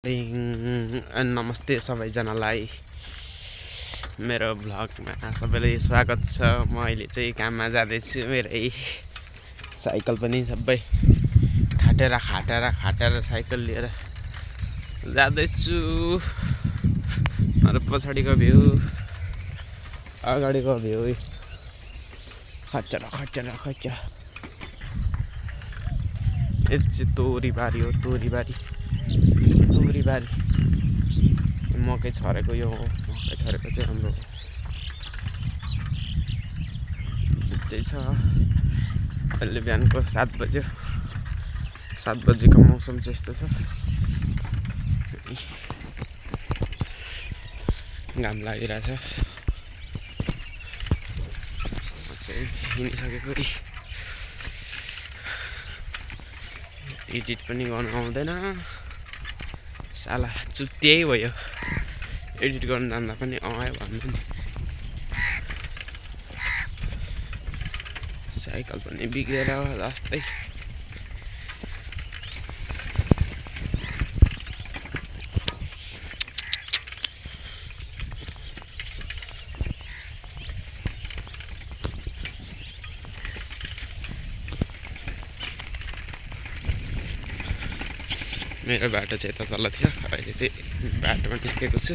नमस्ते सबैजनालाई मेरो भ्लगमा सबैलाई स्वागत छ। म अहिले चाहिँ काममा जाँदैछु। मेरै साइकल पनि सबै खाटेर साइकल लिएर जाँदैछु। अरू पछाडिको भ्यू, अगाडिको भ्यू खच्चर यो चाहिँ तोरीबारी हो। तोरीबारी मकै छरेको यो हो। मकै छरेको चाहिँ हाम्रो त्यही छ। अहिले बिहानको 7 बज्यो। 7 बजेको मौसम चाहिँ यस्तो छ। घाम लागिरहेछ। म चाहिँ हिँडिसकेको। एडिट पनि गर्न आउँदैन। साला चुत्तियै भयो। एडिट गर्न जान्दा पनि आयो भन्नु नि। साइकल पनि बिग्रेर जस्तै। मेरो बाटो चाहिँ यता तल थियो। अहिले चाहिँ बाटोमा निस्केको छु।